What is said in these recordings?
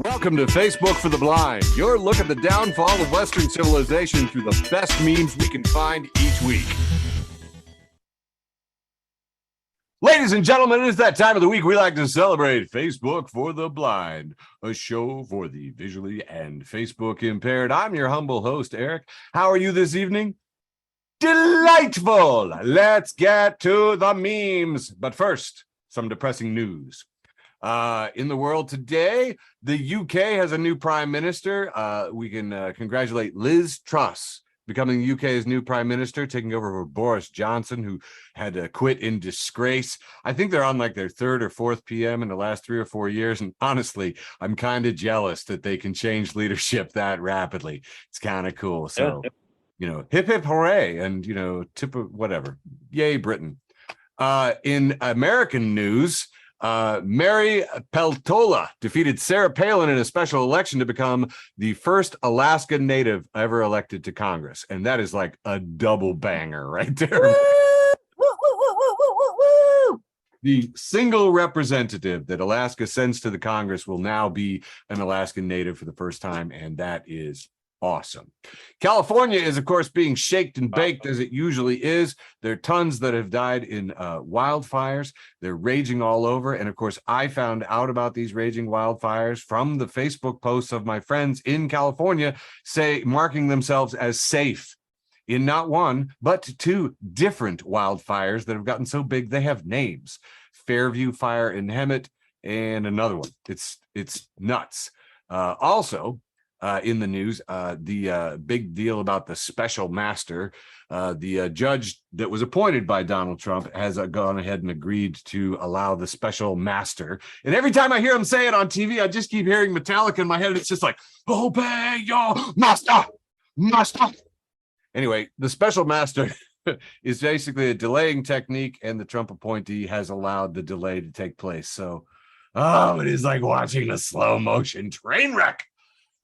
Welcome to Facebook for the Blind, your look at the downfall of Western civilization through the best memes we can find each week. Ladies and gentlemen, it is that time of the week we like to celebrate Facebook for the Blind, a show for the visually and Facebook impaired. I'm your humble host, Eric. How are you this evening? Delightful! Let's get to the memes. But first, some depressing news. In the world today, the UK has a new prime minister. We can congratulate Liz Truss becoming the UK's new prime minister, taking over for Boris Johnson, who had to quit in disgrace. I think they're on like their third or fourth PM in the last 3 or 4 years. And honestly, I'm kind of jealous that they can change leadership that rapidly. It's kind of cool. So, hip, hip, hooray. And, tip of whatever. Yay, Britain. In American news, Mary Peltola defeated Sarah Palin in a special election to become the first Alaska native ever elected to Congress. And that is like a double banger right there. The single representative that Alaska sends to the Congress will now be an Alaskan native for the first time. And that is awesome. California is, of course, being shaked and baked as it usually is. There are tons that have died in wildfires. They're raging all over. And of course, I found out about these raging wildfires from the Facebook posts of my friends in California, marking themselves as safe in not one, but two different wildfires that have gotten so big they have names. Fairview fire in Hemet and another one. It's nuts. Also, in the news, the big deal about the special master, the judge that was appointed by Donald Trump has gone ahead and agreed to allow the special master. And every time I hear him say it on TV, I just keep hearing Metallica in my head. It's just like, obey your master. Anyway, the special master is basically a delaying technique, and the Trump appointee has allowed the delay to take place. So, it is like watching a slow motion train wreck.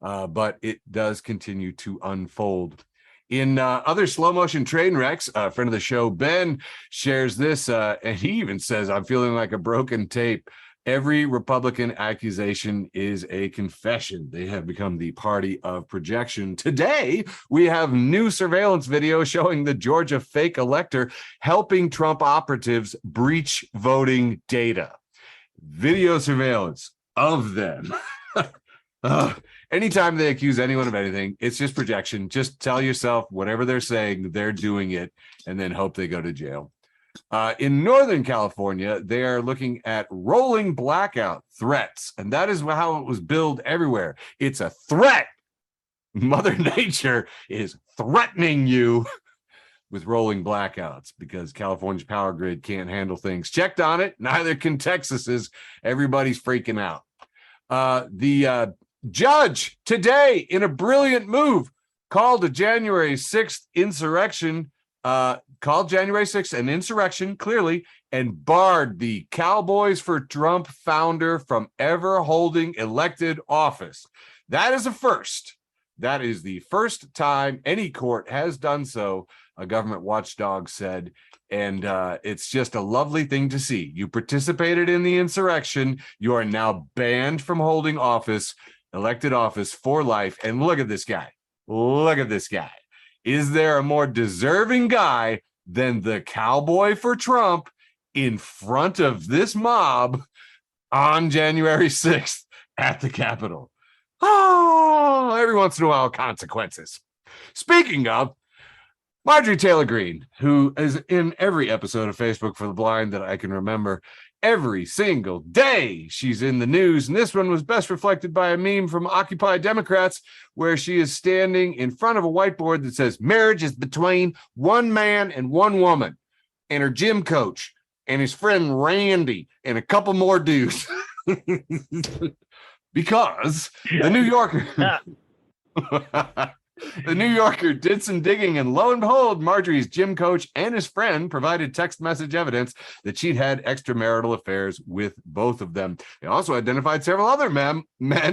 But it does continue to unfold. In other slow motion train wrecks, a friend of the show, Ben, shares this, and he even says, I'm feeling like a broken tape. Every Republican accusation is a confession. They have become the party of projection. Today, we have new surveillance video showing the Georgia Fake Elector helping Trump operatives breach voting data. Video surveillance of them. Anytime they accuse anyone of anything, it's just projection. Just tell yourself whatever they're saying, they're doing it, and then hope they go to jail. In Northern California, they are looking at rolling blackout threats, and that is how it was billed everywhere. It's a threat. Mother Nature is threatening you with rolling blackouts because California's power grid can't handle things. Checked on it. Neither can Texas's. Everybody's freaking out. The judge today, in a brilliant move, called January 6th insurrection, an insurrection, clearly, and barred the Cowboys for Trump founder from ever holding elected office. That is a first. That is the first time any court has done so, a government watchdog said. And it's just a lovely thing to see. You participated in the insurrection. You are now banned from holding office, elected office for life. And look at this guy. Look at this guy. Is there a more deserving guy than the cowboy for Trump in front of this mob on January 6th at the Capitol? Oh, every once in a while, consequences. Speaking of, Marjorie Taylor Greene, who is in every episode of Facebook for the Blind that I can remember, every single day she's in the news. And this one was best reflected by a meme from Occupy Democrats, where she is standing in front of a whiteboard that says, marriage is between one man and one woman, and her gym coach, and his friend Randy, and a couple more dudes. Because the New Yorker... The New Yorker did some digging, and lo and behold, Marjorie's gym coach and his friend provided text message evidence that she'd had extramarital affairs with both of them. They also identified several other men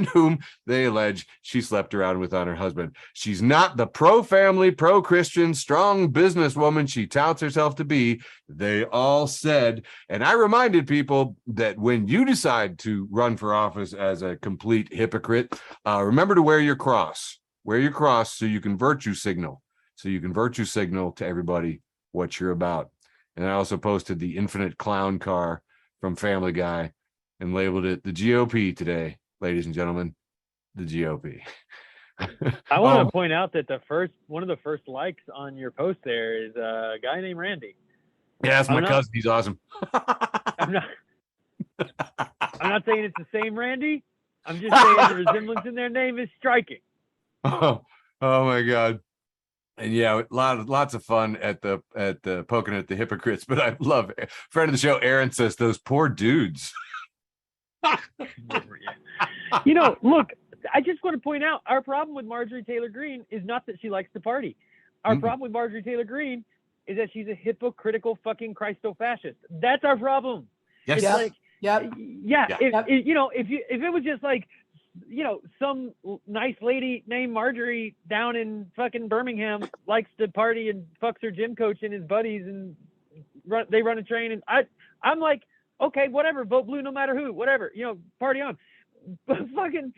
whom they allege she slept around with on her husband. She's not the pro-family, pro-Christian, strong businesswoman she touts herself to be, they all said. And I reminded people that when you decide to run for office as a complete hypocrite, remember to wear your cross. Wear your cross so you can virtue signal. So you can virtue signal to everybody what you're about. And I also posted the infinite clown car from Family Guy and labeled it the GOP today, ladies and gentlemen, the GOP. I want to point out that one of the first likes on your post there is a guy named Randy. Yeah, that's my cousin. He's awesome. I'm not saying it's the same Randy. I'm just saying the resemblance in their name is striking. Oh my God. And yeah, lots of fun at the poking at the hypocrites, but I love it. Friend of the show, Aaron says those poor dudes. Look, I just want to point out our problem with Marjorie Taylor Greene is not that she likes to party. Our problem with Marjorie Taylor Greene is that she's a hypocritical fucking Christofascist. That's our problem. Yes. It's like, if it was just like, some nice lady named Marjorie down in fucking Birmingham likes to party and fucks her gym coach and his buddies and they run a train, and I'm like, okay, whatever, vote blue no matter who, whatever, party on. But fucking,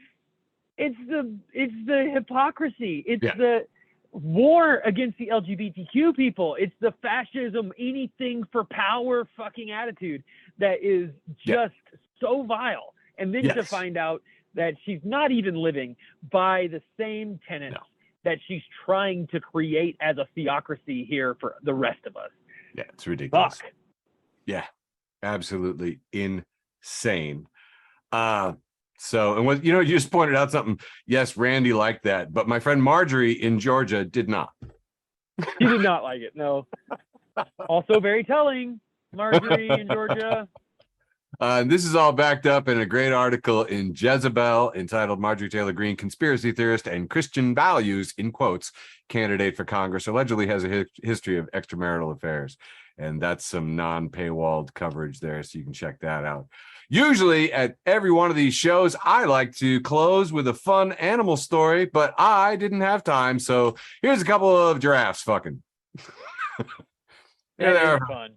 it's the hypocrisy. It's the war against the LGBTQ people. It's the fascism, anything for power fucking attitude that is just so vile. And then to find out that she's not even living by the same tenets that she's trying to create as a theocracy here for the rest of us. Yeah, it's ridiculous. Fuck. Yeah, absolutely insane. So, and what, you just pointed out something. Yes, Randy liked that, but my friend Marjorie in Georgia did not. She did not like it, no. Also very telling, Marjorie in Georgia. This is all backed up in a great article in Jezebel entitled Marjorie Taylor Greene, Conspiracy Theorist and Christian Values, in quotes, Candidate for Congress, allegedly has a history of extramarital affairs. And that's some non-paywalled coverage there, so you can check that out. Usually at every one of these shows, I like to close with a fun animal story, but I didn't have time. So here's a couple of giraffes fucking. Here they are. Fun.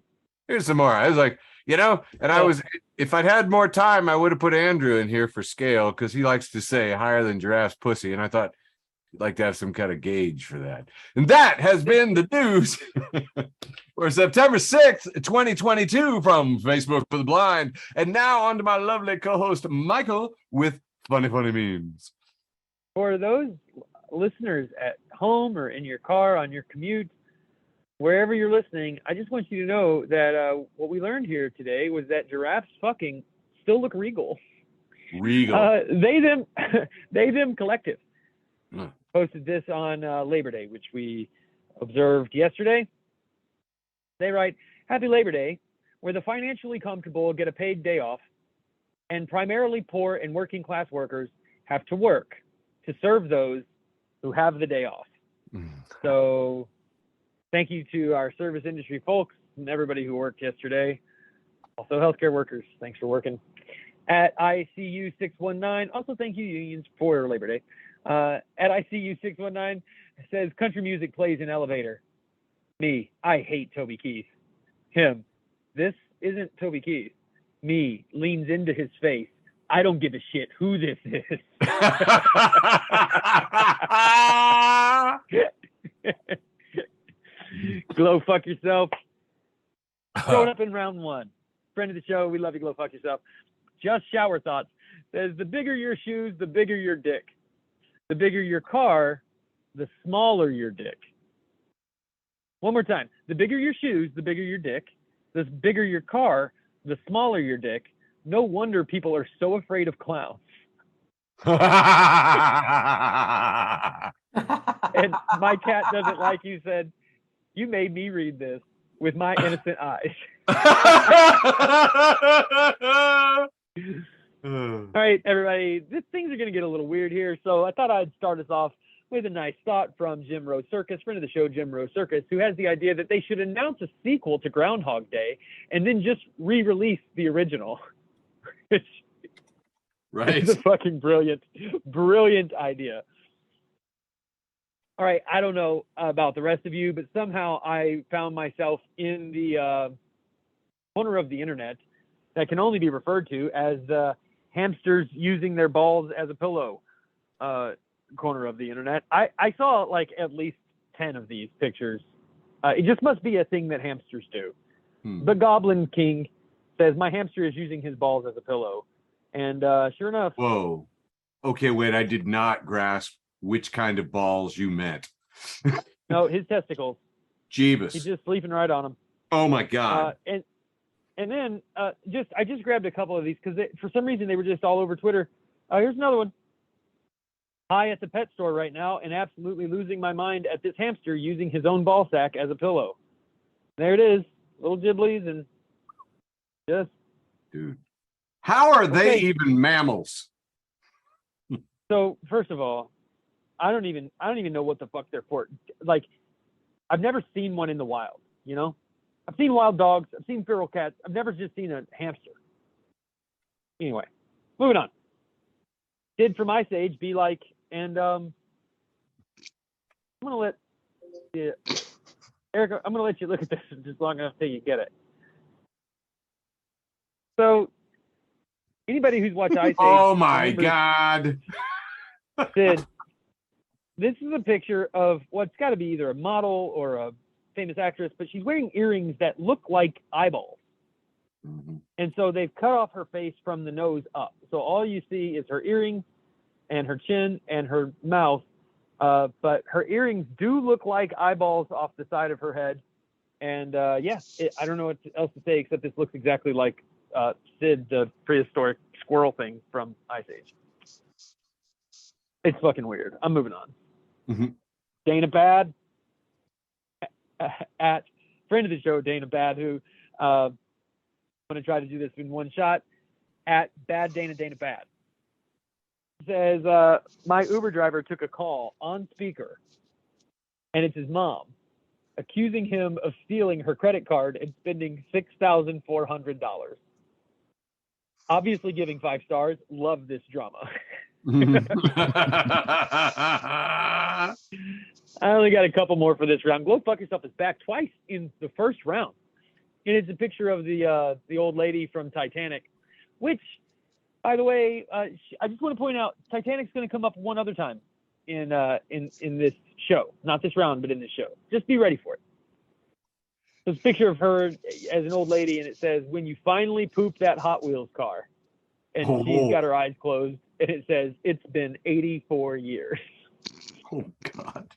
Here's some more. I was like, if I'd had more time, I would have put Andrew in here for scale because he likes to say higher than giraffe's pussy. And I thought you'd like to have some kind of gauge for that. And that has been the news for September 6th, 2022 from Facebook for the Blind. And now on to my lovely co-host, Michael, with funny memes. For those listeners at home or in your car, on your commute, wherever you're listening, I just want you to know that what we learned here today was that giraffes fucking still look regal. Regal. They them collective. Posted this on Labor Day, which we observed yesterday. They write, Happy Labor Day, where the financially comfortable get a paid day off, and primarily poor and working class workers have to work to serve those who have the day off. So thank you to our service industry folks and everybody who worked yesterday. Also healthcare workers, thanks for working. At ICU 619, also thank you unions for Labor Day. At ICU 619 says country music plays in elevator. Me, I hate Toby Keith. Him, this isn't Toby Keith. Me, leans into his face. I don't give a shit who this is. Glow fuck yourself. Throw it up in round one. Friend of the show, we love you. Glow fuck yourself. Just shower thoughts. Says the bigger your shoes, the bigger your dick. The bigger your car, the smaller your dick. One more time. The bigger your shoes, the bigger your dick. The bigger your car, the smaller your dick. No wonder people are so afraid of clowns. And my cat doesn't like you said, you made me read this with my innocent eyes. All right, everybody. Things are going to get a little weird here, so I thought I'd start us off with a nice thought from Jim Rose Circus, friend of the show, Jim Rose Circus, who has the idea that they should announce a sequel to Groundhog Day and then just re-release the original. Right. It's a fucking brilliant idea. All right, I don't know about the rest of you, but somehow I found myself in the corner of the internet that can only be referred to as hamsters using their balls as a pillow corner of the internet. I saw like at least 10 of these pictures. It just must be a thing that hamsters do. The Goblin King says, my hamster is using his balls as a pillow. And sure enough. Whoa. Okay, wait, I did not grasp which kind of balls you meant. No, his testicles. Jeebus. He's just sleeping right on them. Oh my God. And then I just grabbed a couple of these because for some reason they were just all over Twitter. Here's another one. Hi at the pet store right now and absolutely losing my mind at this hamster using his own ball sack as a pillow. There it is. Little Ghiblies and just. Dude. How are they even mammals? So first of all, I don't even know what the fuck they're for. Like, I've never seen one in the wild, you know? I've seen wild dogs, I've seen feral cats, I've never just seen a hamster. Anyway, moving on. Did from Ice Age be like, and I'm gonna let Erica, I'm gonna let you look at this just long enough till you get it. So anybody who's watched Ice Age, oh my God. Sid, this is a picture of what's got to be either a model or a famous actress, but she's wearing earrings that look like eyeballs. And so they've cut off her face from the nose up. So all you see is her earrings and her chin and her mouth. But her earrings do look like eyeballs off the side of her head. And I don't know what else to say except this looks exactly like Sid, the prehistoric squirrel thing from Ice Age. It's fucking weird. I'm moving on. Dana Bad, at friend of the show, Dana Bad, who I'm going to try to do this in one shot, at Bad Dana Bad. Says, my Uber driver took a call on speaker, and it's his mom, accusing him of stealing her credit card and spending $6,400. Obviously giving 5 stars. Love this drama. I only got a couple more for this round. Go Fuck Yourself is back twice in the first round. And it's a picture of the old lady from Titanic, which, by the way, I just want to point out, Titanic's going to come up one other time in this show. Not this round, but in this show. Just be ready for it. There's a picture of her as an old lady, and it says, when you finally poop that Hot Wheels car. And she's got her eyes closed, and it says, it's been 84 years. Oh, God.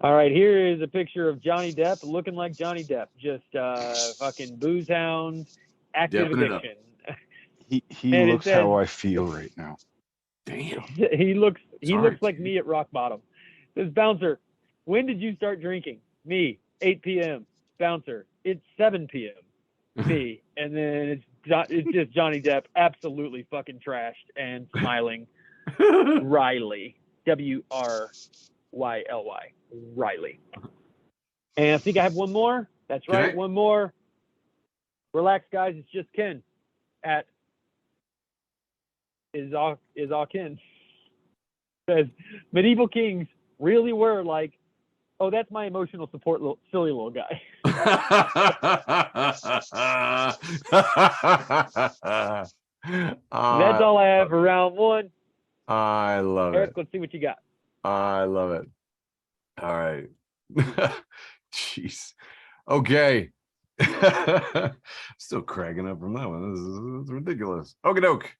All right, here is a picture of Johnny Depp looking like Johnny Depp. Just fucking booze hound, active addiction. He looks how I feel right now. Damn. He looks like me at rock bottom. This Bouncer, when did you start drinking? Me, 8 p.m. Bouncer, it's 7 p.m. Me. And then it's just Johnny Depp absolutely fucking trashed and smiling. Riley. W-R-Y-L-Y. Riley. And I think I have one more. That's right. Okay. One more. Relax, guys. It's just Ken at is all Ken. Says medieval kings really were like, oh, that's my emotional support, silly little guy. That's all I have for round one. I love Eric, it. let's see what you got. I love it. All right. Jeez. Okay. Still cracking up from that one. This is ridiculous. Okie doke.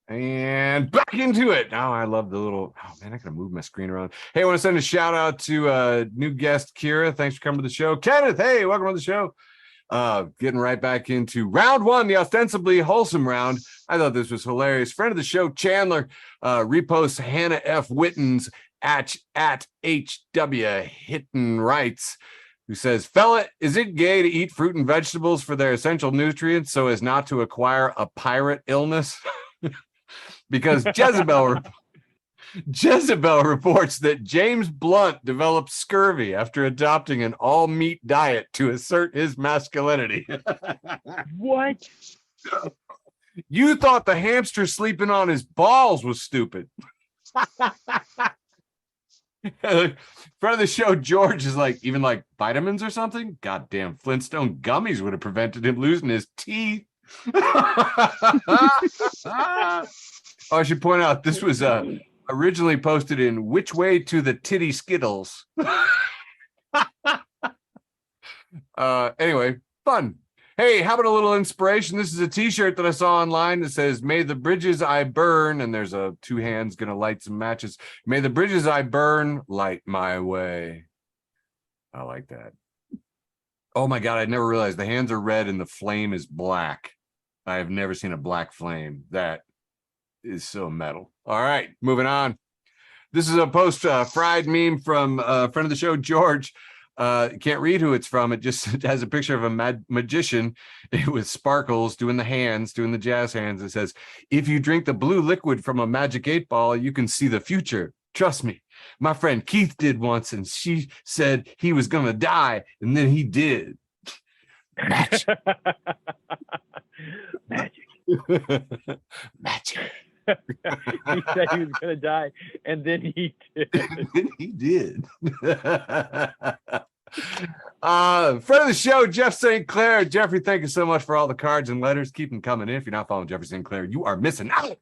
And back into it. Now I love the little, oh man, I gotta move my screen around. Hey, I want to send a shout out to new guest Kira. Thanks for coming to the show. Kenneth, hey, welcome to the show. Getting right back into round one, the ostensibly wholesome round. I thought this was hilarious. Friend of the show, Chandler, reposts Hannah F. Witten's at HW Hitton Writes, who says, fella, is it gay to eat fruit and vegetables for their essential nutrients so as not to acquire a pirate illness? Because Jezebel reports that James Blunt developed scurvy after adopting an all-meat diet to assert his masculinity. What? You thought the hamster sleeping on his balls was stupid. Friend of the show, George, is like, even like vitamins or something? Goddamn Flintstone gummies would have prevented him losing his teeth. I should point out this was originally posted in Which Way to the Titty Skittles. Anyway, fun. Hey, how about a little inspiration? This is a t-shirt that I saw online that says, "May the bridges I burn," and there's two hands gonna light some matches. "May the bridges I burn light my way." I like that. Oh my God, I never realized the hands are red and the flame is black. I have never seen a black flame. That is so metal. All right, moving on. This is a post fried meme from a friend of the show, George. Can't read who it's from. It just has a picture of a magician with sparkles doing the hands, doing the jazz hands. It says, "If you drink the blue liquid from a magic 8-ball, you can see the future. Trust me. My friend Keith did once, and she said he was going to die, and then he did." Magic. Magic. Magic. He said he was going to die, and then he did. He did. Friend of the show, Jeff St. Clair. Jeffrey, thank you so much for all the cards and letters. Keep them coming in. If you're not following Jeffrey St. Clair, you are missing out.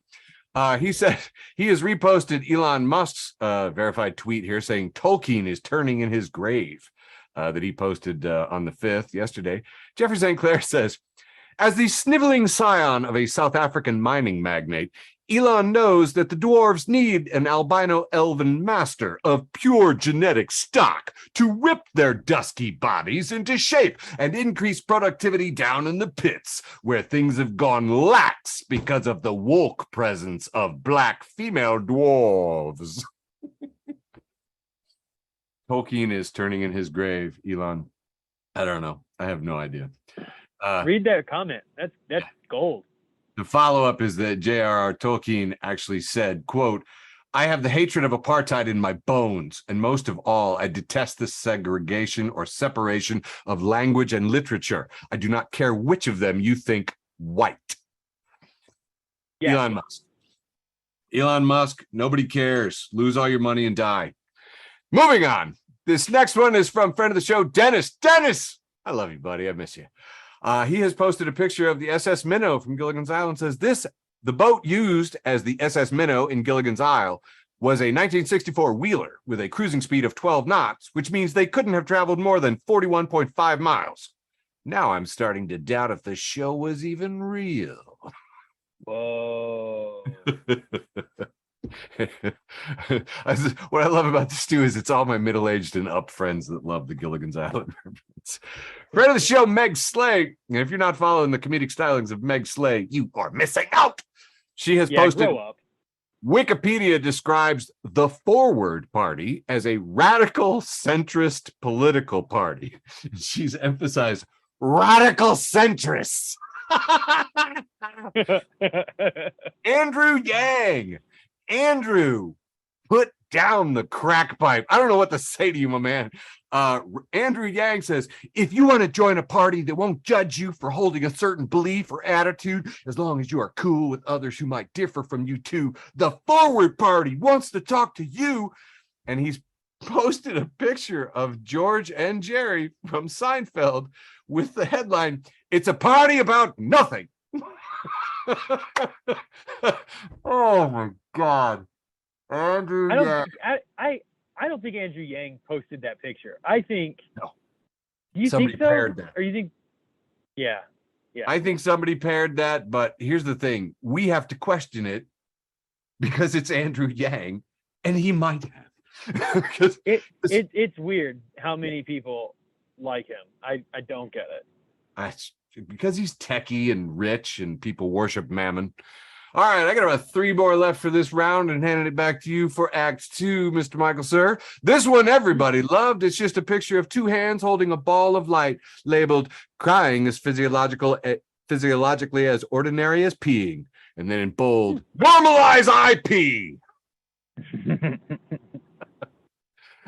He said he has reposted Elon Musk's verified tweet here saying Tolkien is turning in his grave that he posted on the 5th yesterday. Jeffrey St. Clair says, "As the sniveling scion of a South African mining magnate, Elon knows that the dwarves need an albino elven master of pure genetic stock to whip their dusky bodies into shape and increase productivity down in the pits, where things have gone lax because of the woke presence of black female dwarves." Tolkien is turning in his grave, Elon. I don't know. I have no idea. Read that comment. That's gold. The follow-up is that J.R.R. Tolkien actually said, quote, "I have the hatred of apartheid in my bones, and most of all, I detest the segregation or separation of language and literature. I do not care which of them you think white." Yeah. Elon Musk. Elon Musk, nobody cares. Lose all your money and die. Moving on. This next one is from friend of the show, Dennis. Dennis! I love you, buddy. I miss you. He has posted a picture of the SS Minnow from Gilligan's Island and says, the boat used as the SS Minnow in Gilligan's Isle was a 1964 Wheeler with a cruising speed of 12 knots, which means they couldn't have traveled more than 41.5 miles. Now I'm starting to doubt if the show was even real. Whoa. What I love about this too is it's all my middle-aged and up friends that love the Gilligan's Island reference. Friend of the show, Meg Slay. And if you're not following the comedic stylings of Meg Slay, you are missing out. She has posted. Grow up. Wikipedia describes the Forward Party as a radical centrist political party. She's emphasized radical centrists. Andrew Yang. Andrew, put down the crack pipe. I don't know what to say to you, my man. Andrew Yang says, if you want to join a party that won't judge you for holding a certain belief or attitude, as long as you are cool with others who might differ from you too, the Forward Party wants to talk to you. And he's posted a picture of George and Jerry from Seinfeld with the headline, "It's a party about nothing." Oh my God. Andrew Yang. I don't think Andrew Yang posted that picture. I think no. You somebody think so? Paired that. Or you think yeah. I think somebody paired that, but here's the thing. We have to question it because it's Andrew Yang, and he might have. It's weird how many people like him. I don't get it. Because he's techie and rich and people worship Mammon. All right, I got about 3 more left for this round and handing it back to you for Act 2, Mr. Michael Sir. This one everybody loved. It's just a picture of 2 hands holding a ball of light labeled "Crying is physiologically as ordinary as peeing." And then in bold, "Normalize IP."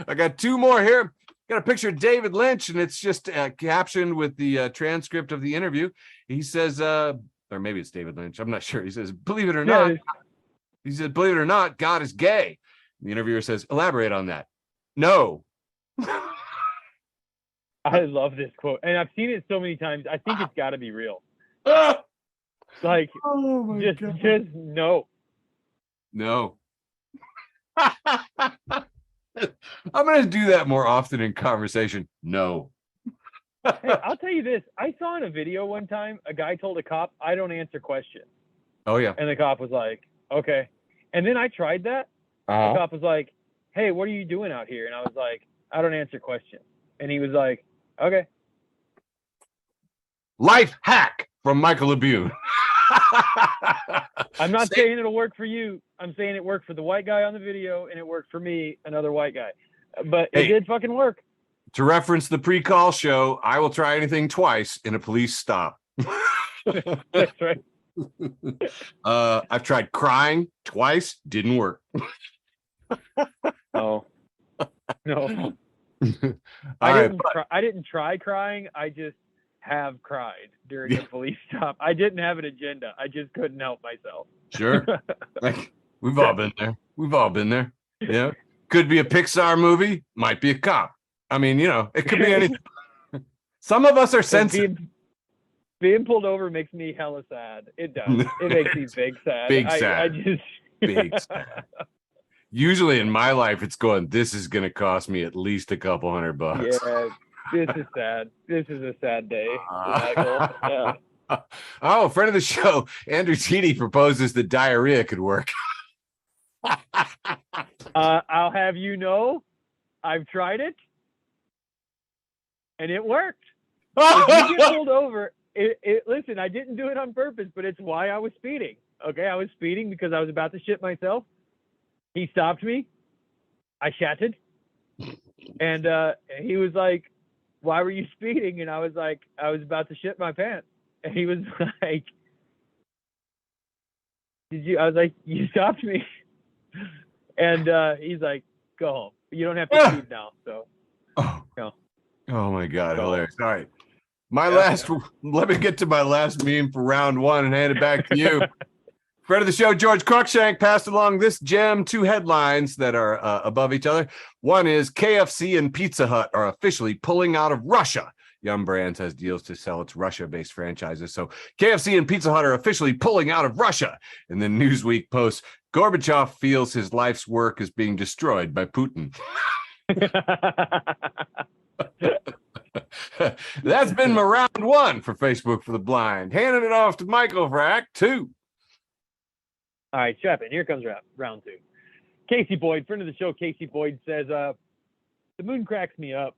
I got two more here. Got a picture of David Lynch, and it's just captioned with the transcript of the interview. He says, or maybe it's David Lynch. I'm not sure. He says, believe it or not, he said, believe it or not, God is gay. The interviewer says, elaborate on that. No. I love this quote. And I've seen it so many times. I think it's got to be real. Like, just no. No. I'm going to do that more often in conversation. No. Hey, I'll tell you this. I saw in a video one time, a guy told a cop, I don't answer questions. Oh, yeah. And the cop was like, okay. And then I tried that. The cop was like, hey, what are you doing out here? And I was like, I don't answer questions. And he was like, okay. Life hack from Michael Labune. I'm not saying it'll work for you. I'm saying it worked for the white guy on the video, and it worked for me, another white guy. But it did fucking work. To reference the pre-call show, I will try anything twice in a police stop. That's right. I've tried crying twice, didn't work. Oh no. I didn't try crying. I just have cried during a police stop. I didn't have an agenda. I just couldn't help myself. Sure. Like, we've all been there. We've all been there. Yeah. Could be a Pixar movie, might be a cop. I mean, it could be anything. Some of us are sensitive. Being pulled over makes me hella sad. It does. It makes me big sad. Big sad. I just big sad. Usually in my life, it's going, this is going to cost me at least a couple $100. Yeah, this is sad. This is a sad day, Michael. Yeah. Oh, friend of the show, Andrew Titi proposes that diarrhea could work. I'll have you know, I've tried it, and it worked. If you get pulled over, listen, I didn't do it on purpose, but it's why I was speeding. Okay, I was speeding because I was about to shit myself. He stopped me. I shattered. And he was like, why were you speeding? And I was like, I was about to shit my pants. And he was like, I was like, you stopped me. And he's like, go home. You don't have to speed now. So, Oh my God, hilarious. All right. Let me get to my last meme for round one and hand it back to you. Friend of the show, George Cruikshank, passed along this gem, two headlines that are above each other. One is KFC and Pizza Hut are officially pulling out of Russia. Yum Brands has deals to sell its Russia-based franchises. So KFC and Pizza Hut are officially pulling out of Russia. And then Newsweek posts, Gorbachev feels his life's work is being destroyed by Putin. That's been my round one for Facebook for the Blind. Handing it off to Michael for Act 2. All right, strap in. Here comes round two. Casey Boyd, friend of the show, Casey Boyd says, the moon cracks me up.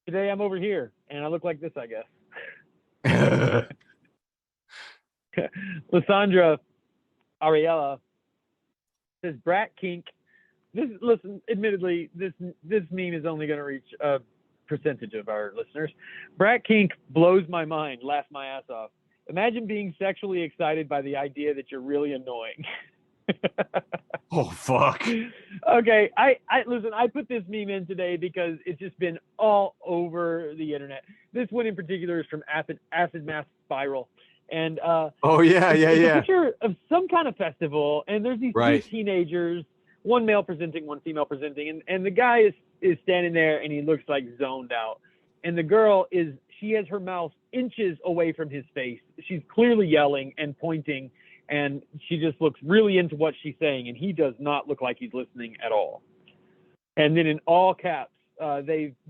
Today I'm over here, and I look like this, I guess. Lysandra Ariella says, Brat Kink. Admittedly, this meme is only going to reach a percentage of our listeners. Brat Kink blows my mind, laugh my ass off. Imagine being sexually excited by the idea that you're really annoying. Oh, fuck. Okay, I listen, I put this meme in today because it's just been all over the internet. This one in particular is from Acid Math Spiral. And it's a picture of some kind of festival, and there's these two teenagers, one male presenting, one female presenting, and the guy is standing there and he looks like zoned out. And the girl she has her mouth inches away from his face. She's clearly yelling and pointing, and she just looks really into what she's saying, and he does not look like he's listening at all. And then in all caps, they've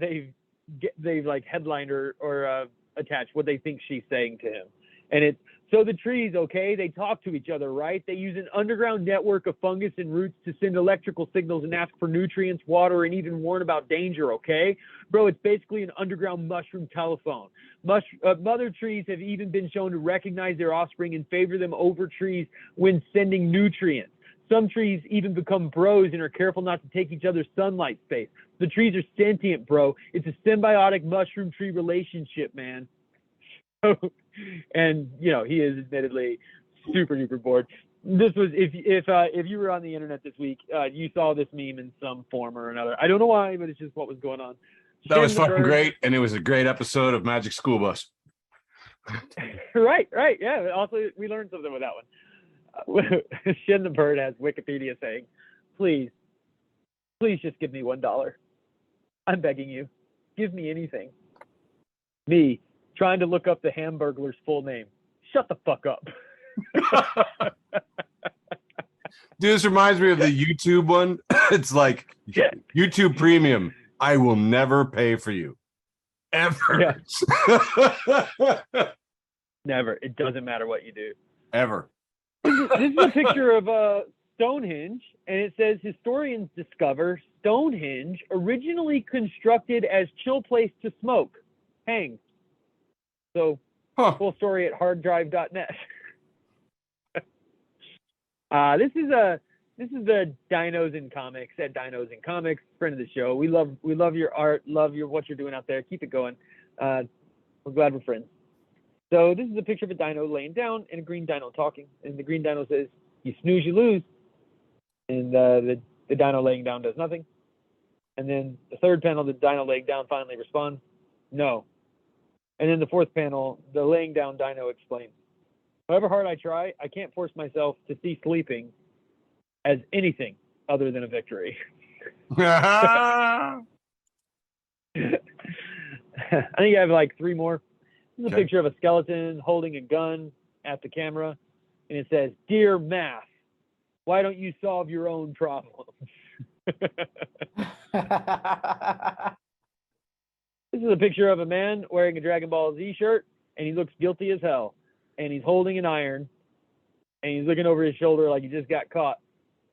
like headlined or attached what they think she's saying to him. And it's, so the trees, okay, they talk to each other, right? They use an underground network of fungus and roots to send electrical signals and ask for nutrients, water, and even warn about danger, okay? Bro, it's basically an underground mushroom telephone. Mother trees have even been shown to recognize their offspring and favor them over trees when sending nutrients. Some trees even become bros and are careful not to take each other's sunlight space. The trees are sentient, bro. It's a symbiotic mushroom-tree relationship, man. And, he is admittedly super duper bored. This was if you were on the internet this week, you saw this meme in some form or another. I don't know why, but it's just what was going on. That was fucking great, and it was a great episode of Magic School Bus. Right, yeah. Also, we learned something with that one. Shin the Bird has Wikipedia saying, please just give me $1. I'm begging you. Give me anything. Me, trying to look up the Hamburglar's full name. Shut the fuck up. Dude, this reminds me of the YouTube one. It's like YouTube Premium. I will never pay for you. Ever. Yeah. Never. It doesn't matter what you do. Ever. This is a picture of Stonehenge, and it says historians discover Stonehenge originally constructed as chill place to smoke. Hang. So, full story at harddrive.net. This is the Dinos in Comics at Dinos in Comics, friend of the show. We love your art, love what you're doing out there. Keep it going. We're glad we're friends. So this is a picture of a dino laying down and a green dino talking. And the green dino says, "You snooze, you lose." And the dino laying down does nothing. And then the third panel, the dino laying down finally responds, "No." And then the fourth panel, the laying down dino explains, "However hard I try, I can't force myself to see sleeping as anything other than a victory." I think I have like 3 more. This is a picture of a skeleton holding a gun at the camera, and it says, "Dear Math, why don't you solve your own problems?" This is a picture of a man wearing a Dragon Ball Z shirt, and he looks guilty as hell. And he's holding an iron, and he's looking over his shoulder like he just got caught.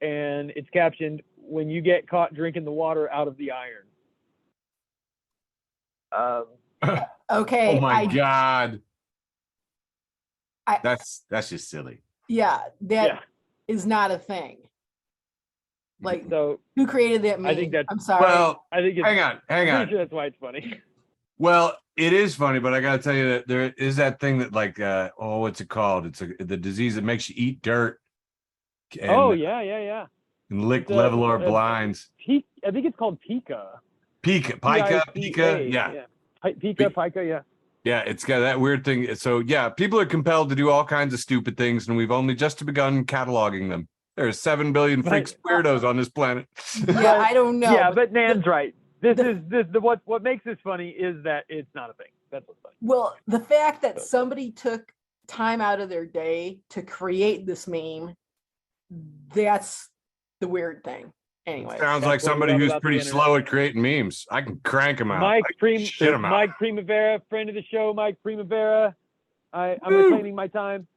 And it's captioned, "When you get caught drinking the water out of the iron." Okay. Oh my God. That's just silly. Yeah, that is not a thing. Like, so who created that meme? I think that's, I'm sorry. Well, I think it's, hang on. I'm sure that's why it's funny. Well, it is funny, but I got to tell you that there is that thing that like, what's it called? It's the disease that makes you eat dirt. And, Yeah. And lick leveler blinds. I think it's called Pica. Pica. Yeah. Pica, yeah. Yeah, it's got that weird thing. So, yeah, people are compelled to do all kinds of stupid things, and we've only just begun cataloging them. There's 7 billion freaks weirdos on this planet. Yeah, I don't know. Yeah, but Nan's right. What makes this funny is that it's not a thing. That's what's funny. Well, the fact that somebody took time out of their day to create this meme, that's the weird thing. Anyway, sounds like somebody who's pretty slow at creating memes. I can crank them out. Mike Primavera, friend of the show, Mike Primavera. I'm reclaiming my time.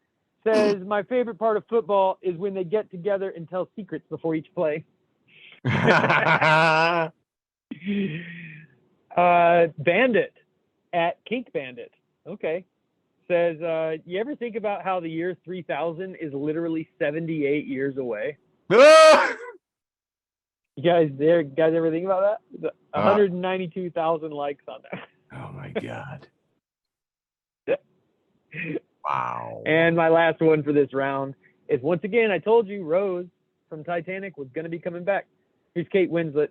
Says my favorite part of football is when they get together and tell secrets before each play. Bandit at Kink Bandit. Okay. Says, you ever think about how the year 3000 is literally 78 years away? You guys ever think about that? 192,000 likes on that. Oh my God. Wow. And my last one for this round is, once again, I told you Rose from Titanic was going to be coming back. Here's Kate Winslet.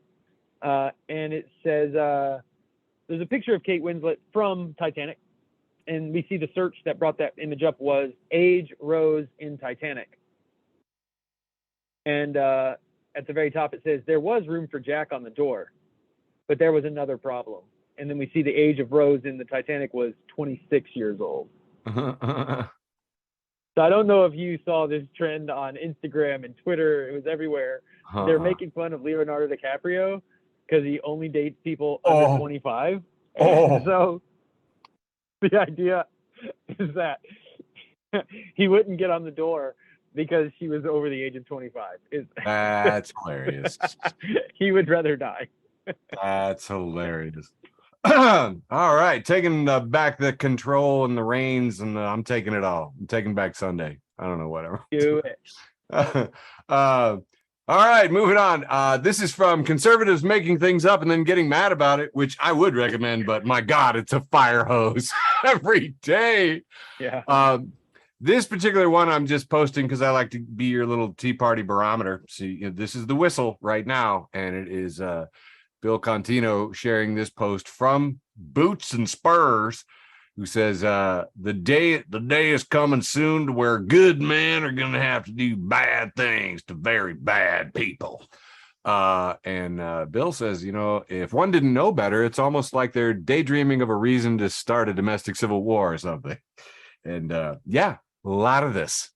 And it says, there's a picture of Kate Winslet from Titanic. And we see the search that brought that image up was age Rose in Titanic. And at the very top, it says, there was room for Jack on the door, but there was another problem. And then we see the age of Rose in the Titanic was 26 years old. So I don't know if you saw this trend on Instagram and Twitter. It was everywhere. They're making fun of Leonardo DiCaprio because he only dates people under 25. So the idea is that he wouldn't get on the door because she was over the age of 25. That's hilarious. He would rather die. That's hilarious. All right, taking back the control and the reins, and I'm taking it all. I'm taking back Sunday. I don't know, whatever. Do it. All right, moving on. This is from conservatives making things up and then getting mad about it, which I would recommend, but my God, it's a fire hose every day. Yeah. This particular one I'm just posting because I like to be your little Tea Party barometer. See, this is the whistle right now, and it is Bill Contino sharing this post from Boots and Spurs, who says the day is coming soon to where good men are going to have to do bad things to very bad people. And Bill says, if one didn't know better, it's almost like they're daydreaming of a reason to start a domestic civil war or something. And yeah, a lot of this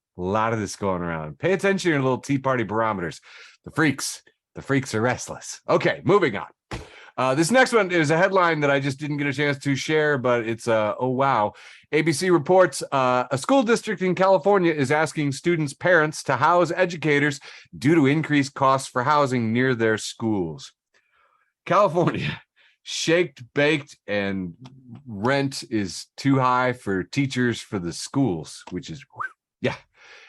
going around. Pay attention to your little Tea Party barometers. The freaks are restless. Okay, moving on. This next one is a headline that I just didn't get a chance to share, but it's oh wow. ABC reports a school district in California is asking students' parents to house educators due to increased costs for housing near their schools. California, shaked, baked, and rent is too high for teachers for the schools, which is, yeah.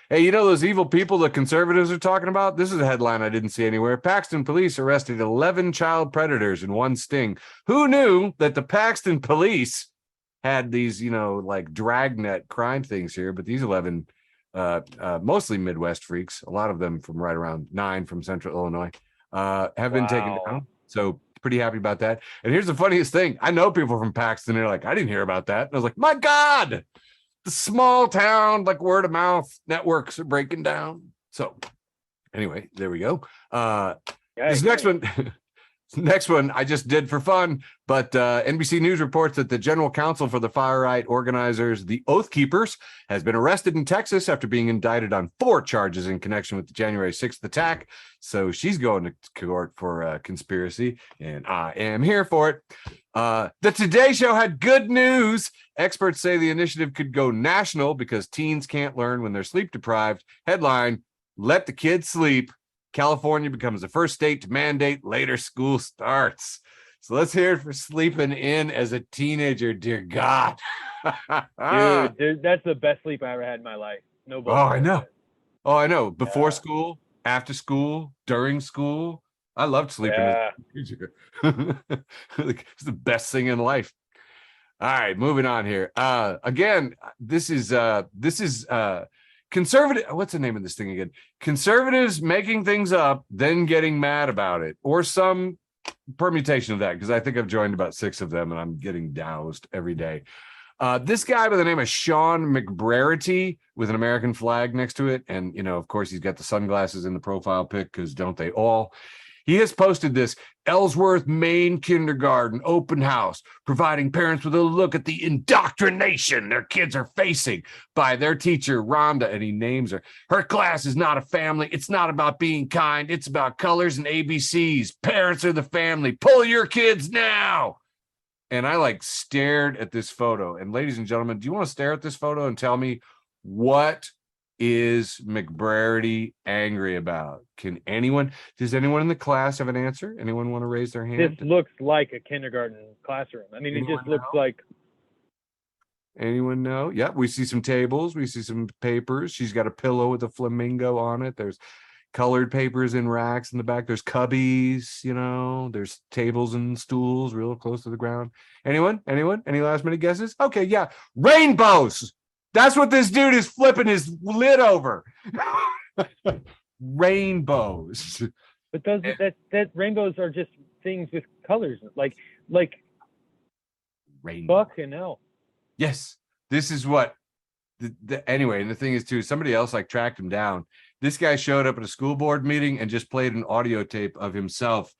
Hey, those evil people the conservatives are talking about? This is a headline I didn't see anywhere. Paxton police arrested 11 child predators in one sting. Who knew that the Paxton police had these, like dragnet crime things here? But these 11, mostly Midwest freaks, a lot of them from right around 9 from Central Illinois, have been taken down. So pretty happy about that. And here's the funniest thing. I know people from Paxton. They're like, I didn't hear about that. And I was like, my God. The small town, like word of mouth networks are breaking down. So anyway, there we go. This next one I just did for fun, but NBC News reports that the general counsel for the far-right organizers, the Oath Keepers, has been arrested in Texas after being indicted on 4 charges in connection with the January 6th attack. So she's going to court for conspiracy, and I am here for it. The Today Show had good news. Experts say the initiative could go national because teens can't learn when they're sleep deprived. Headline, let the kids sleep. California becomes the first state to mandate later school starts. So let's hear it for sleeping in as a teenager. Dear God. Dude, that's the best sleep I ever had in my life. No bullshit. Oh, I know. Before school, after school, during school. I loved sleeping as a teenager. It's the best thing in life. All right, moving on here. Again, this is conservative. What's the name of this thing again? Conservatives making things up, then getting mad about it, or some permutation of that, because I think I've joined about 6 of them and I'm getting doused every day. This guy by the name of Sean McBrarity with an American flag next to it. And, of course, he's got the sunglasses in the profile pic because don't they all? He has posted this Ellsworth, Maine kindergarten open house, providing parents with a look at the indoctrination their kids are facing by their teacher, Rhonda, and he names her. Her class is not a family. It's not about being kind. It's about colors and ABCs. Parents are the family. Pull your kids now. And I stared at this photo. And ladies and gentlemen, do you want to stare at this photo and tell me what is McBrarity angry about? Does anyone in the class have an answer? Anyone want to raise their hand? This looks like a kindergarten classroom. I mean, it just looks like. Anyone know? Yeah, we see some tables. We see some papers. She's got a pillow with a flamingo on it. There's colored papers in racks in the back. There's cubbies, there's tables and stools real close to the ground. Anyone? Any last minute guesses? Okay, yeah. Rainbows. That's what this dude is flipping his lid over. Rainbows. But those that rainbows are just things with colors, like rainbow. Fucking hell. Yes, this is what. Anyway, and the thing is too, somebody else tracked him down. This guy showed up at a school board meeting and just played an audio tape of himself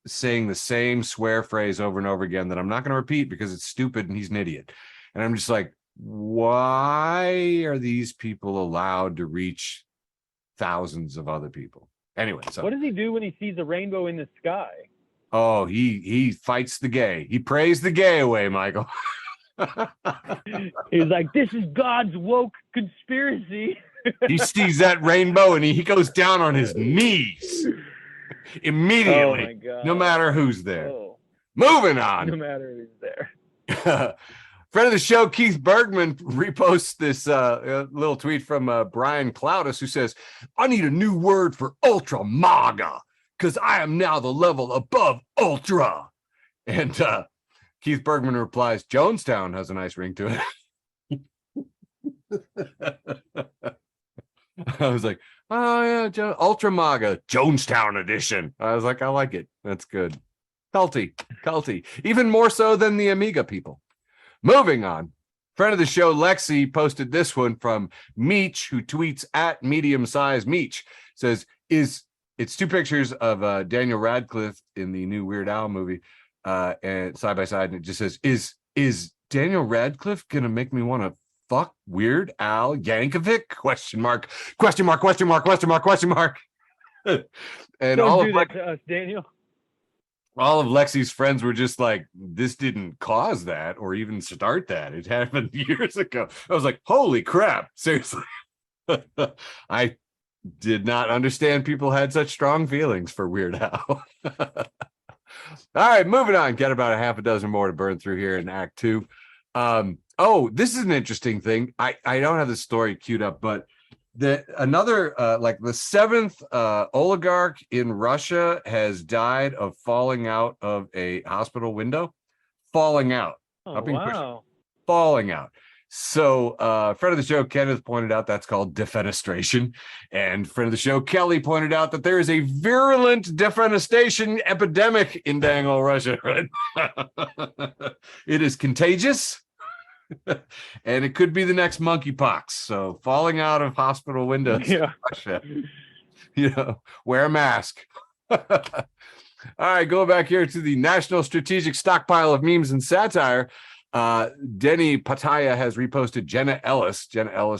saying the same swear phrase over and over again that I'm not going to repeat because it's stupid and he's an idiot. And I'm just like, why are these people allowed to reach thousands of other people? Anyway, so what does he do when he sees a rainbow in the sky? Oh, he fights the gay. He prays the gay away, Michael. He's like, this is God's woke conspiracy. He sees that rainbow and he goes down on his knees immediately. Oh my God. No matter who's there. Moving on. No matter who's there. Friend of the show, Keith Bergman, reposts this little tweet from Brian Cloudus, who says, I need a new word for ultra MAGA because I am now the level above ultra. And Keith Bergman replies, Jonestown has a nice ring to it. I was like, oh yeah, Ultra MAGA, Jonestown edition. I was like, I like it. That's good. Culty. Even more so than the Amiga people. Moving on. Friend of the show, Lexi, posted this one from Meech, who tweets at medium-sized Meech. Says, it's two pictures of Daniel Radcliffe in the new Weird Al movie, and side by side, and it just says, is Daniel Radcliffe gonna make me want to fuck Weird Al Yankovic? Question mark. And Don't all do of that to us, Daniel. All of Lexi's friends were just like, this didn't cause that or even start that. It happened years ago. I was like, holy crap. Seriously. I did not understand people had such strong feelings for Weird Al. All right, moving on. Got about a half a dozen more to burn through here in Act 2. This is an interesting thing. I don't have the story queued up, but another the seventh oligarch in Russia has died of falling out of a hospital window. Falling out. Oh, wow. Falling out. So friend of the show, Kenneth, pointed out that's called defenestration. And friend of the show, Kelly, pointed out that there is a virulent defenestration epidemic in dang old Russia. Right? It is contagious. And it could be the next monkeypox. So falling out of hospital windows. Yeah. Russia, wear a mask. All right, go back here to the National Strategic Stockpile of Memes and Satire. Denny Pataya has reposted Jenna Ellis,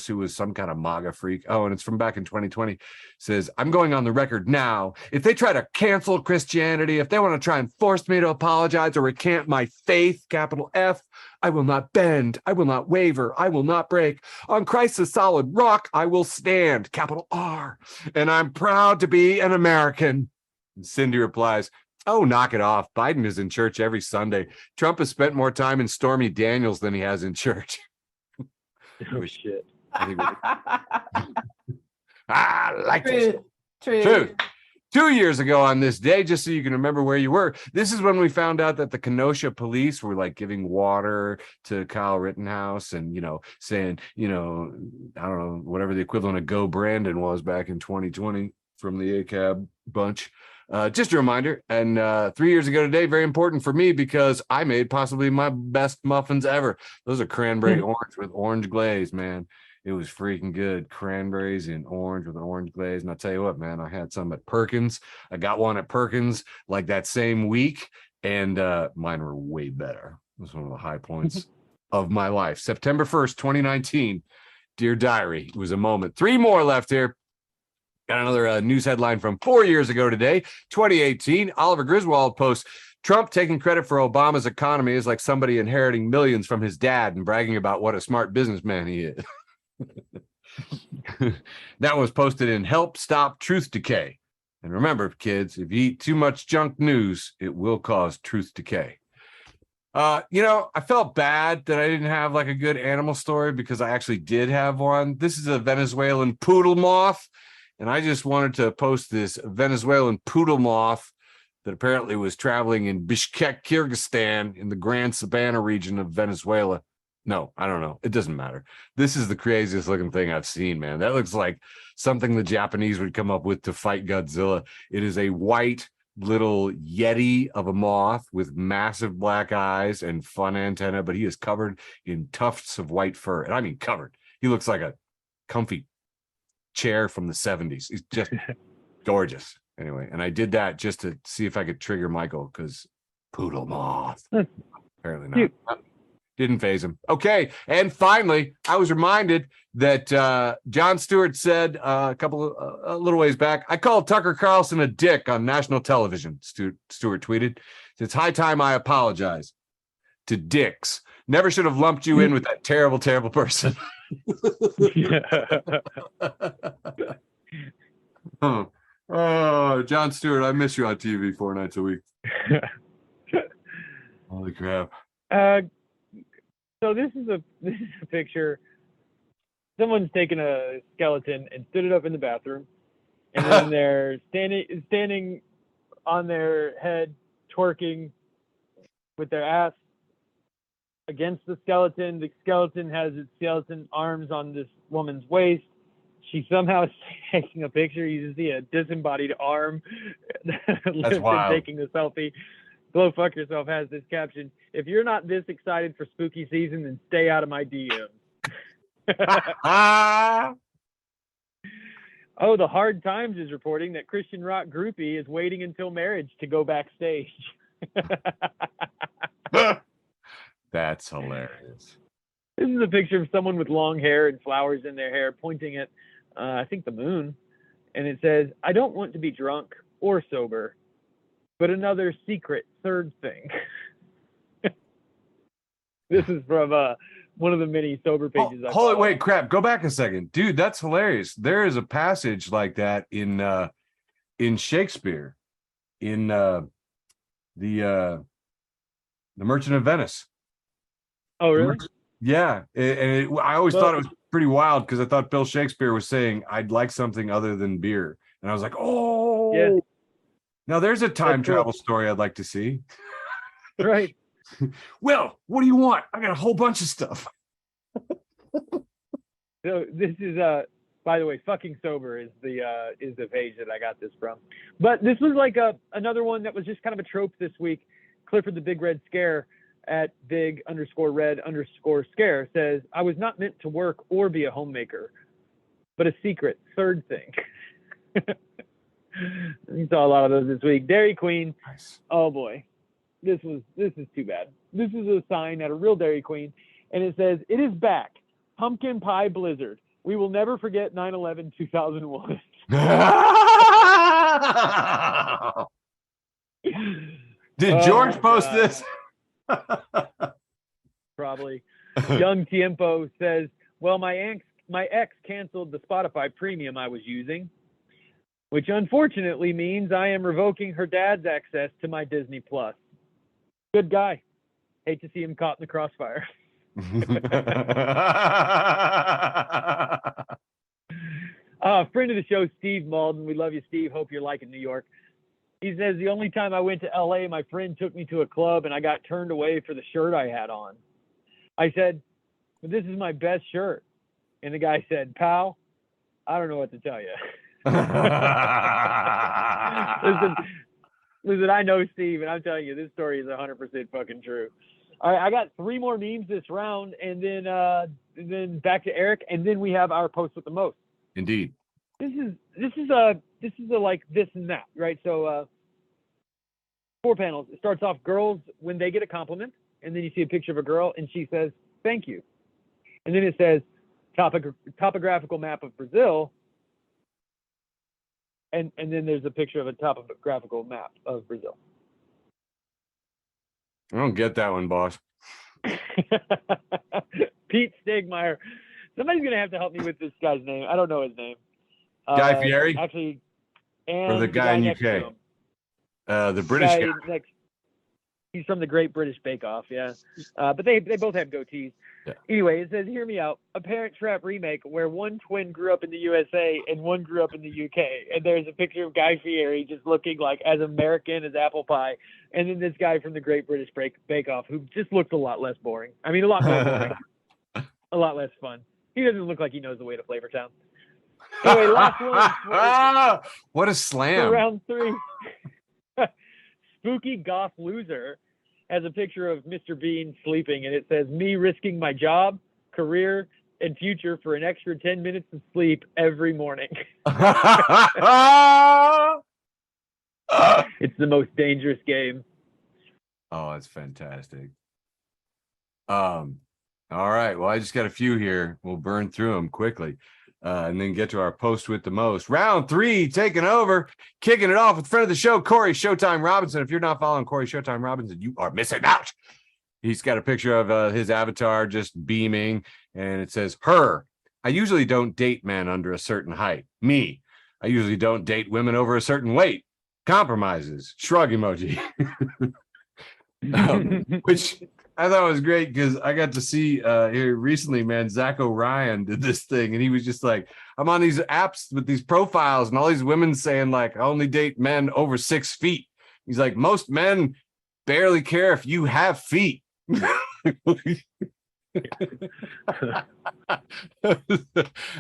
who was some kind of MAGA freak. Oh, and it's from back in 2020. Says, I'm going on the record now. If they try to cancel Christianity, if they want to try and force me to apologize or recant my faith, capital F, I will not bend. I will not waver. I will not break. On Christ's solid rock, I will stand, capital R. And I'm proud to be an American. And Cindy replies, oh, knock it off. Biden is in church every Sunday. Trump has spent more time in Stormy Daniels than he has in church. Oh, shit. Like this. True. 2 years ago on this day, just so you can remember where you were, this is when we found out that the Kenosha police were like giving water to Kyle Rittenhouse and, saying, I don't know, whatever the equivalent of Go Brandon was back in 2020 from the ACAB bunch. Just a reminder, and 3 years ago today, very important for me because I made possibly my best muffins ever. Those are cranberry orange with orange glaze, man. It was freaking good. Cranberries and orange with an orange glaze. And I'll tell you what, man, I had some at Perkins. I got one at Perkins like that same week, and mine were way better. It was one of the high points of my life. September 1st, 2019. Dear Diary, it was a moment. 3 more left here. Got another news headline from 4 years ago today, 2018. Oliver Griswold posts, Trump taking credit for Obama's economy is like somebody inheriting millions from his dad and bragging about what a smart businessman he is. That was posted in Help Stop Truth Decay. And remember, kids, if you eat too much junk news, it will cause truth decay. I felt bad that I didn't have like a good animal story because I actually did have one. This is a Venezuelan poodle moth. And I just wanted to post this Venezuelan poodle moth that apparently was traveling in Bishkek, Kyrgyzstan in the Grand Sabana region of Venezuela. No, I don't know. It doesn't matter. This is the craziest looking thing I've seen, man. That looks like something the Japanese would come up with to fight Godzilla. It is a white little yeti of a moth with massive black eyes and fun antenna, but he is covered in tufts of white fur. And I mean covered. He looks like a comfy chair from the 70s. He's just gorgeous. Anyway, and I did that just to see if I could trigger Michael because poodle moth. Apparently not. Didn't phase him. Okay, and finally, I was reminded that Jon Stewart said a little ways back, I called Tucker Carlson a dick on national television. Stewart tweeted, it's high time I apologize to dicks. Never should have lumped you in with that terrible, terrible person. Oh, Jon Stewart, I miss you on TV 4 nights a week. Holy crap. So this is a picture. Someone's taken a skeleton and stood it up in the bathroom, and then they're standing on their head, twerking with their ass against the skeleton. The skeleton has its skeleton arms on this woman's waist. She somehow is taking a picture. You just see a disembodied arm. That's wild. Taking the selfie. Go fuck yourself has this caption: if you're not this excited for spooky season, then stay out of my DMs. Oh, the Hard Times is reporting that Christian rock groupie is waiting until marriage to go backstage. That's hilarious. This is a picture of someone with long hair and flowers in their hair pointing at, I think, the moon. And it says, I don't want to be drunk or sober, but another secret third thing. This is from one of the many sober pages. Hold it, wait, crap. Go back a second. Dude, that's hilarious. There is a passage like that in Shakespeare, in the Merchant of Venice. Oh, really? Yeah. I always thought it was pretty wild because I thought Bill Shakespeare was saying, I'd like something other than beer. And I was like, oh, yeah. Now there's a time travel story I'd like to see. Right. Well, what do you want? I got a whole bunch of stuff. So this is by the way, fucking sober is the page that I got this from. But this was like another one that was just kind of a trope this week. Clifford the Big Red Scare at big_red_scare says, I was not meant to work or be a homemaker, but a secret third thing. You saw a lot of those this week. Dairy Queen. Nice. Oh boy. This is too bad. This is a sign at a real Dairy Queen, and it says, it is back. Pumpkin pie blizzard. We will never forget 9/11/2001. Did George post this? Probably. Young Tiempo says, well, my ex canceled the Spotify premium I was using, which unfortunately means I am revoking her dad's access to my Disney Plus. Good guy. Hate to see him caught in the crossfire. Friend of the show, Steve Malden. We love you, Steve. Hope you're liking New York. He says, the only time I went to LA, my friend took me to a club and I got turned away for the shirt I had on. I said, well, this is my best shirt. And the guy said, pal, I don't know what to tell you. Listen, I know Steve, and I'm telling you, this story is 100% fucking true. All right, I got 3 more memes this round, and then back to Eric, and then we have our post with the most. Indeed. This is a like this and that, right? So 4 panels. It starts off girls when they get a compliment, and then you see a picture of a girl, and she says, "Thank you," and then it says topographical map of Brazil. And then there's a picture of a topographical map of Brazil. I don't get that one, boss. Pete Stegmeyer. Somebody's going to have to help me with this guy's name. I don't know his name. Guy Fieri? Actually, and or the guy in UK? The British guy. He's from the Great British Bake Off, yeah. But they both have goatees. Yeah. Anyway, it says, hear me out. A Parent Trap remake where one twin grew up in the USA and one grew up in the UK. And there's a picture of Guy Fieri just looking like as American as apple pie. And then this guy from the Great British Bake Off who just looks a lot less boring. I mean, a lot more boring. A lot less fun. He doesn't look like he knows the way to Flavortown. Anyway, last one. What a slam. Round 3. Spooky Goth Loser has a picture of Mr. Bean sleeping, and it says, me risking my job, career, and future for an extra 10 minutes of sleep every morning. It's the most dangerous game. Oh, that's fantastic. All right. Well, I just got a few here. We'll burn through them quickly. And then get to our post with the most. Round 3, taking over, kicking it off with friend of the show, Corey Showtime Robinson. If you're not following Corey Showtime Robinson, you are missing out. He's got a picture of his avatar just beaming, and it says, her. I usually don't date men under a certain height. Me. I usually don't date women over a certain weight. Compromises. Shrug emoji. Which I thought was great because I got to see here recently, man, Zach O'Ryan did this thing, and he was just like, I'm on these apps with these profiles and all these women saying like, I only date men over 6 feet. He's like, most men barely care if you have feet.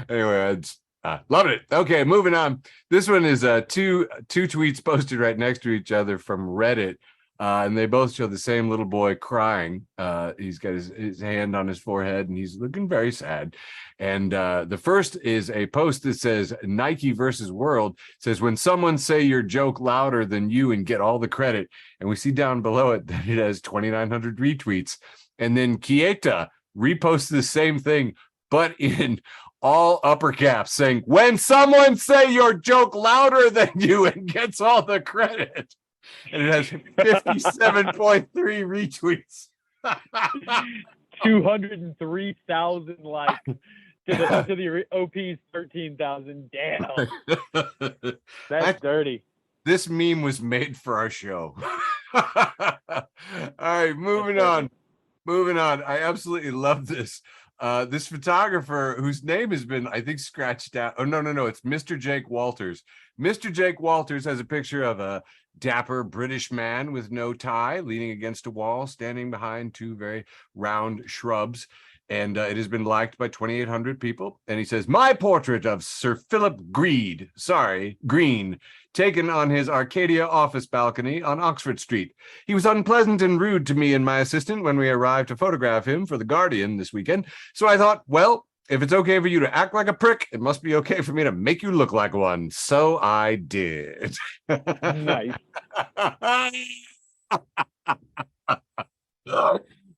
Anyway, loving it. Okay, moving on. This one is two tweets posted right next to each other from Reddit. And they both show the same little boy crying. He's got his hand on his forehead and he's looking very sad. And the first is a post that says Nike versus World. It says, when someone say your joke louder than you and get all the credit. And we see down below it that it has 2,900 retweets. And then Kieta reposts the same thing, but in all upper caps, saying, when someone say your joke louder than you and gets all the credit. And it has 57.3 retweets. 203,000 likes to the OP's 13,000. Damn. That's dirty. This meme was made for our show. All right, moving on. I absolutely love this. This photographer whose name has been, I think, scratched out. Oh, no. It's Mr. Jake Walters. Mr. Jake Walters has a picture of a dapper British man with no tie, leaning against a wall, standing behind two very round shrubs. And it has been liked by 2,800 people. And he says, my portrait of Sir Philip Green, taken on his Arcadia office balcony on Oxford Street. He was unpleasant and rude to me and my assistant when we arrived to photograph him for The Guardian this weekend. So I thought, well, if it's okay for you to act like a prick, it must be okay for me to make you look like one. So I did. Nice.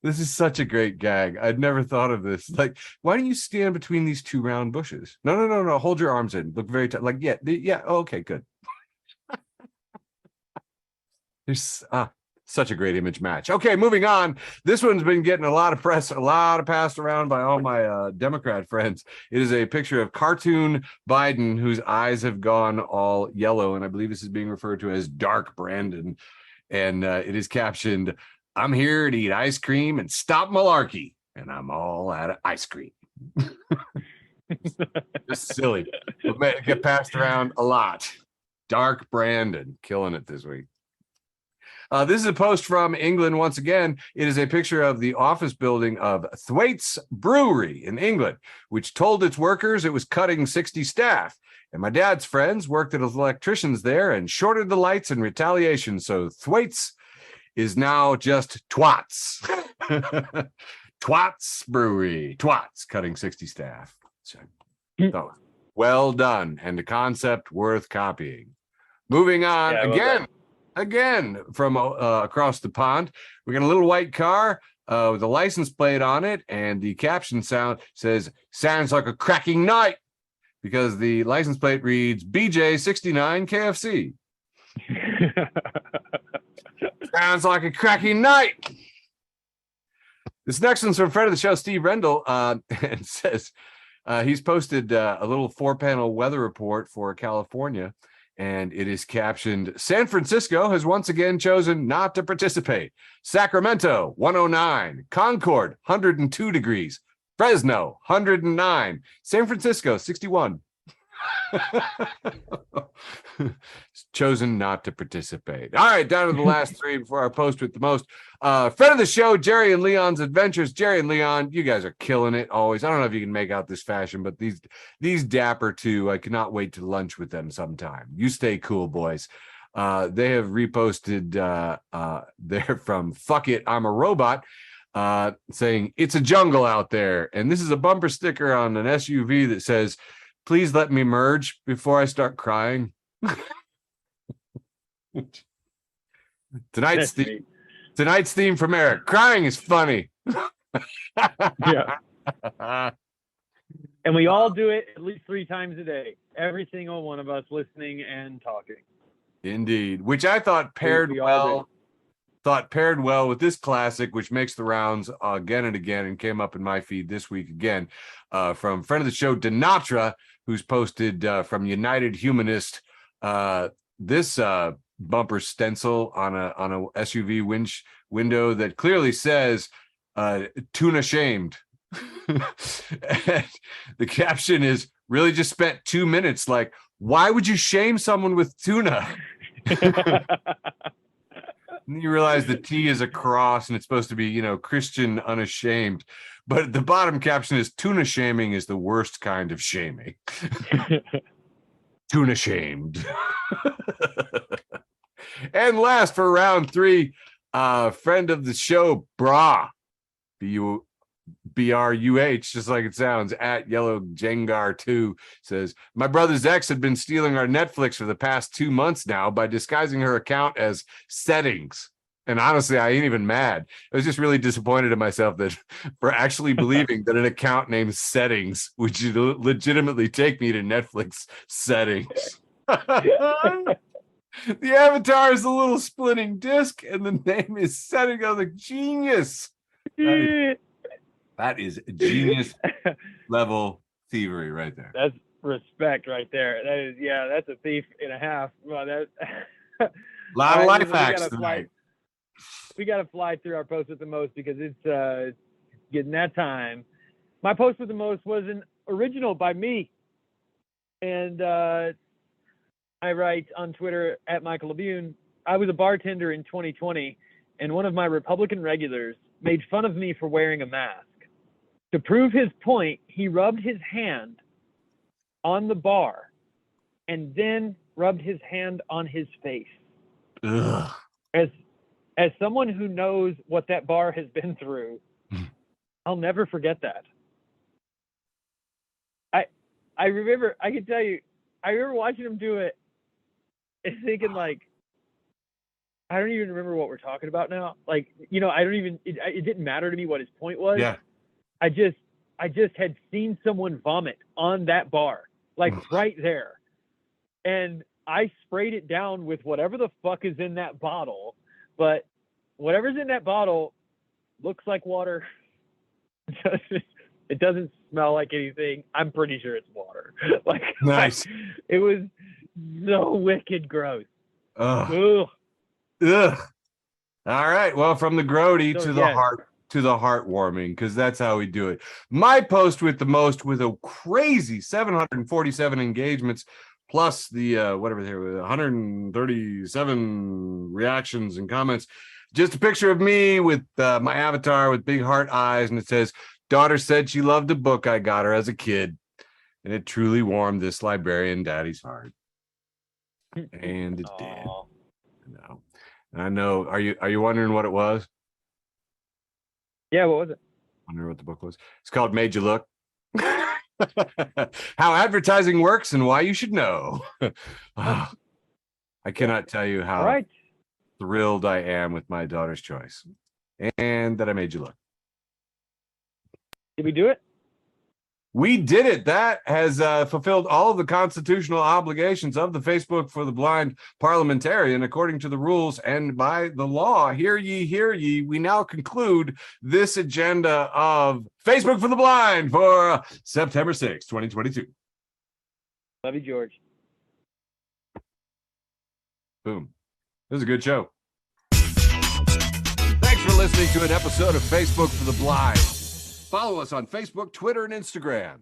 This is such a great gag. I'd never thought of this. Like, why don't you stand between these two round bushes? No. Hold your arms in. Look very tight. Like, yeah. Oh, okay, good. There's such a great image match. Okay, moving on. This one's been getting a lot of press, a lot of passed around by all my Democrat friends. It is a picture of cartoon Biden whose eyes have gone all yellow, and I believe this is being referred to as Dark Brandon. And it is captioned, I'm here to eat ice cream and stop malarkey, and I'm all out of ice cream. Just silly. But get passed around a lot. Dark Brandon, killing it this week. This is a post from England once again. It is a picture of the office building of Thwaites Brewery in England, which told its workers it was cutting 60 staff. And my dad's friends worked as electricians there and shorted the lights in retaliation. So Thwaites is now just Twats. Twats Brewery. Twats cutting 60 staff. So, well done. And a concept worth copying. Moving on again from across the pond. We got a little white car with a license plate on it. And the caption says, sounds like a cracking night, because the license plate reads BJ69 KFC. Sounds like a cracking night. This next one's from a friend of the show, Steve Rendell, and says he's posted a little 4-panel weather report for California, and it is captioned, San Francisco has once again chosen not to participate. Sacramento, 109. Concord, 102 degrees. Fresno, 109. San Francisco, 61. Chosen not to participate. All right, down to the last three before our post with the most. Friend of the show, Jerry and Leon's Adventures. Jerry and Leon, you guys are killing it always. I don't know if you can make out this fashion, but these dapper two, I cannot wait to lunch with them sometime. You stay cool, boys. They have reposted they're from Fuck It, I'm a Robot, saying it's a jungle out there. And this is a bumper sticker on an SUV that says, please let me merge before I start crying. Tonight's theme from Eric. Crying is funny. Yeah. And we all do it at least 3 times a day. Every single one of us listening and talking. Indeed. Which I thought paired well with this classic, which makes the rounds again and again, and came up in my feed this week again, from friend of the show, Denatra, who's posted from United Humanist this bumper stencil on a SUV window that clearly says tuna shamed. And the caption is, really just spent 2 minutes, like, why would you shame someone with tuna? And you realize the T is a cross and it's supposed to be, Christian unashamed. But the bottom caption is tuna shaming is the worst kind of shaming. Tuna shamed. And last for round 3, friend of the show, Bra, BRUH, just like it sounds, at Yellow Jengar 2 says, my brother's ex had been stealing our Netflix for the past 2 months now by disguising her account as settings. And honestly, I ain't even mad. I was just really disappointed in myself for actually believing that an account named Settings would legitimately take me to Netflix settings. The avatar is a little splitting disc, and the name is Settings. I was like, genius. That is genius level thievery right there. That's respect right there. That's a thief and a half. Well, a lot of life hacks tonight. We got to fly through our post with the most because it's getting that time. My post with the most was an original by me. And I write on Twitter at Michael Labune, I was a bartender in 2020, and one of my Republican regulars made fun of me for wearing a mask. To prove his point, he rubbed his hand on the bar and then rubbed his hand on his face. Ugh. As someone who knows what that bar has been through, I'll never forget that. I remember, I can tell you, I remember watching him do it and thinking like, I don't even remember what we're talking about now. Like, I don't even, it didn't matter to me what his point was. Yeah. I just had seen someone vomit on that bar, like right there. And I sprayed it down with whatever the fuck is in that bottle. But whatever's in that bottle looks like water. It doesn't smell like anything. I'm pretty sure it's water. Like, nice. It was so wicked gross. Ugh. Ugh. All right. Well, from the grody to the heart, to the heartwarming, because that's how we do it. My post with the most, with a crazy 747 engagements, plus the whatever there were 137 reactions and comments. Just a picture of me with my avatar with big heart eyes, and it says, daughter said she loved a book I got her as a kid, and it truly warmed this librarian daddy's heart. And it did. I know. Are you wondering what it was? Yeah, what was it? I wonder what the book was. It's called Made You Look. How advertising works and why you should know. I cannot tell you how thrilled I am with my daughter's choice and that I made you look. Did we do it? We did it. That has fulfilled all of the constitutional obligations of the Facebook for the Blind parliamentarian, according to the rules and by the law. Hear ye, we now conclude this agenda of Facebook for the Blind for September 6, 2022. Love you, George. Boom. This is a good show. Thanks for listening to an episode of Facebook for the Blind. Follow us on Facebook, Twitter, and Instagram.